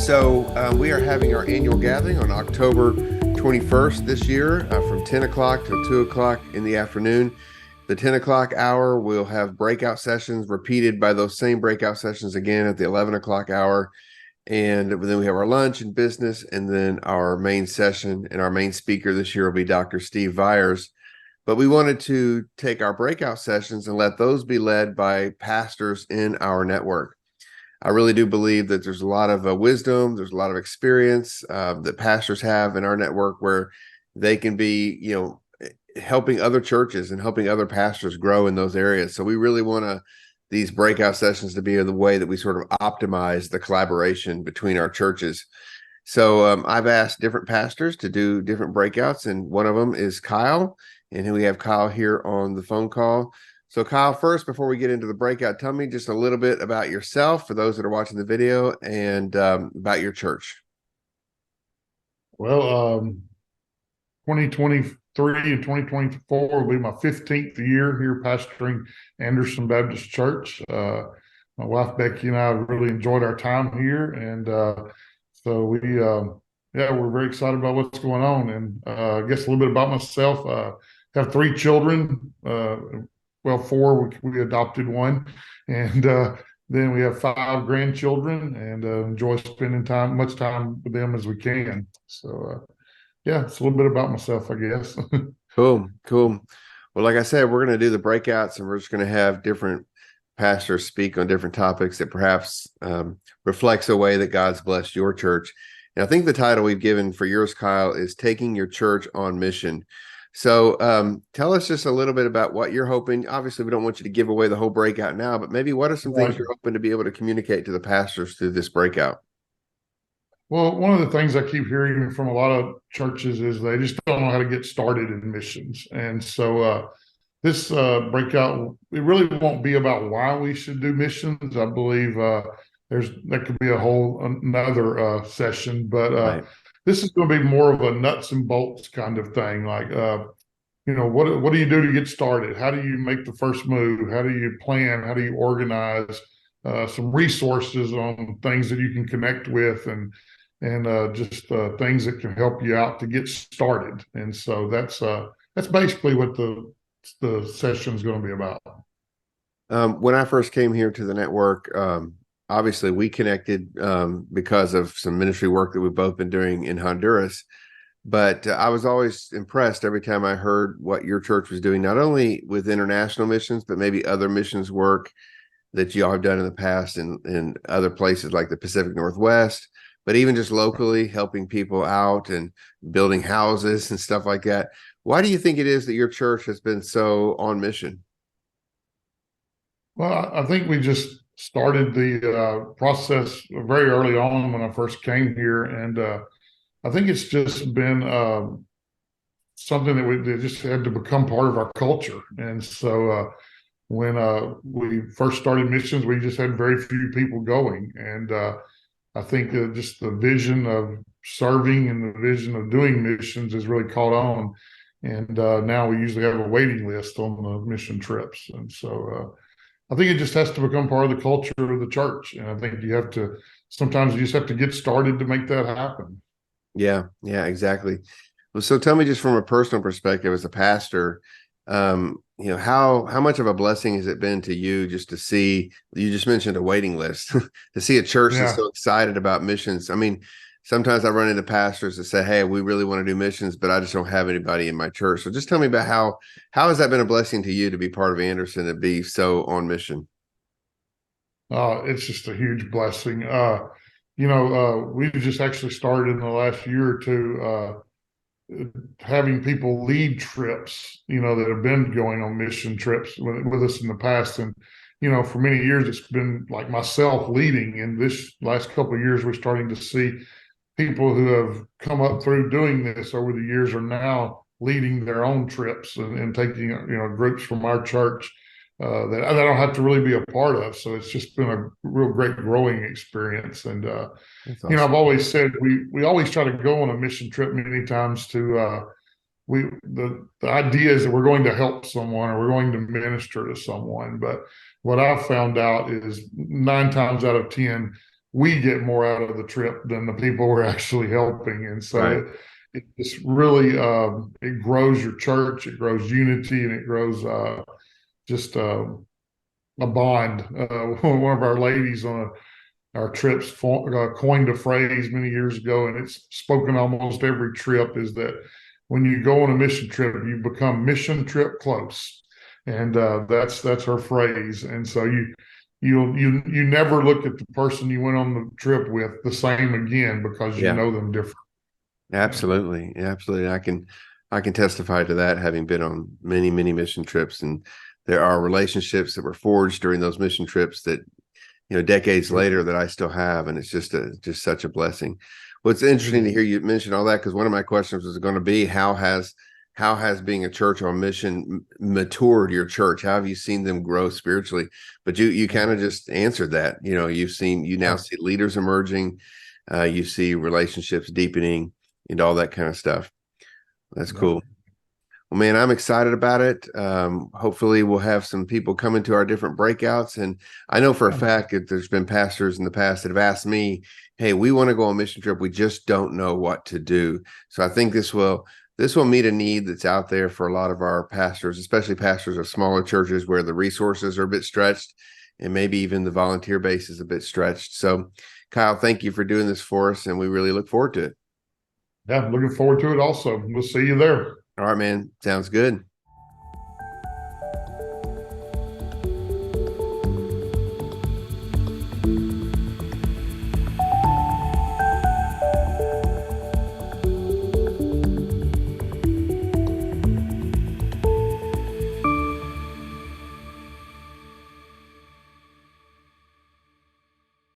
We are having our annual gathering on October 21st this year from 10 o'clock to 2 o'clock in the afternoon. The 10 o'clock hour, we'll have breakout sessions repeated by those same breakout sessions again at the 11 o'clock hour. And then we have our lunch and business, and then our main session. And our main speaker this year will be Dr. Steve Viers. But we wanted to take our breakout sessions and let those be led by pastors in our network. I really do believe that there's a lot of wisdom, there's a lot of experience that pastors have in our network where they can be, helping other churches and helping other pastors grow in those areas. So we really want these breakout sessions to be the way that we sort of optimize the collaboration between our churches. So I've asked different pastors to do different breakouts, and one of them is Kyle, and we have Kyle here on the phone call. So Kyle, first, before we get into the breakout, tell me just a little bit about yourself for those that are watching the video, and about your church. Well, 2023 and 2024 will be my 15th year here pastoring Anderson Baptist Church. My wife, Becky, and I really enjoyed our time here. And so we're very excited about what's going on. And I guess a little bit about myself. Have three children. Four, we adopted one. And then we have five grandchildren, and enjoy spending much time with them as we can. So, it's a little bit about myself, I guess. Cool. Well, like I said, we're going to do the breakouts, and we're just going to have different pastors speak on different topics that perhaps reflects a way that God's blessed your church. And I think the title we've given for yours, Kyle, is Taking Your Church on Mission. So tell us just a little bit about what you're hoping. Obviously, we don't want you to give away the whole breakout now, but maybe what are some things you're hoping to be able to communicate to the pastors through this breakout? Well, one of the things I keep hearing from a lot of churches is they just don't know how to get started in missions. And so this breakout, it really won't be about why we should do missions. I believe that could be another session, but Right. This is going to be more of a nuts and bolts kind of thing. Like, what do you do to get started? How do you make the first move? How do you plan? How do you organize? Some resources on things that you can connect with, and just things that can help you out to get started. And so that's basically what the session is going to be about. When I first came here to the network, obviously we connected because of some ministry work that we've both been doing in Honduras. But I was always impressed every time I heard what your church was doing, not only with international missions, but maybe other missions work that y'all have done in the past in other places like the Pacific Northwest, but even just locally helping people out and building houses and stuff like that. Why do you think it is that your church has been so on mission? Well, I think we just started the process very early on when I first came here. And I think it's just been something that just had to become part of our culture. And so when we first started missions, we just had very few people going. And I think just the vision of serving and the vision of doing missions has really caught on. And now we usually have a waiting list on the mission trips. And so I think it just has to become part of the culture of the church. And I think sometimes you just have to get started to make that happen. Yeah, exactly. Well, so tell me just from a personal perspective as a pastor, how much of a blessing has it been to you just to see, you just mentioned a waiting list, to see a church that's so excited about missions. I mean, sometimes I run into pastors that say, hey, we really want to do missions, but I just don't have anybody in my church. So just tell me about how has that been a blessing to you to be part of Anderson and be so on mission? It's just a huge blessing. We've just actually started in the last year or two having people lead trips, that have been going on mission trips with us in the past. And, for many years, it's been like myself leading. And this last couple of years, we're starting to see people who have come up through doing this over the years are now leading their own trips and taking, groups from our church that I don't have to really be a part of. So it's just been a real great growing experience. And, Awesome. I've always said we always try to go on a mission trip many times to the idea is that we're going to help someone or we're going to minister to someone. But what I've found out is 9 times out of 10, we get more out of the trip than the people we're actually helping. And so Right. it's really it grows your church, it grows unity, and it grows just a bond. One of our ladies on our trips coined a phrase many years ago, and it's spoken almost every trip, is that when you go on a mission trip, you become mission trip close. And that's her phrase. And so you never look at the person you went on the trip with the same again because you Yeah. know them different. Yeah. Absolutely. Yeah, absolutely. I can testify to that, having been on many, many mission trips, and there are relationships that were forged during those mission trips that, decades later, that I still have, and it's just such a blessing. Well, it's interesting to hear you mention all that, because one of my questions was going to be, how has being a church on mission matured your church? How have you seen them grow spiritually? But you kind of just answered that. You now see leaders emerging, you see relationships deepening, and all that kind of stuff. That's cool. Well, man, I'm excited about it. Hopefully we'll have some people come into our different breakouts. And I know for a fact that there's been pastors in the past that have asked me, hey, we want to go on a mission trip. We just don't know what to do. So I think this will meet a need that's out there for a lot of our pastors, especially pastors of smaller churches where the resources are a bit stretched and maybe even the volunteer base is a bit stretched. So Kyle, thank you for doing this for us, and we really look forward to it. Yeah, looking forward to it also. We'll see you there. All right, man. Sounds good.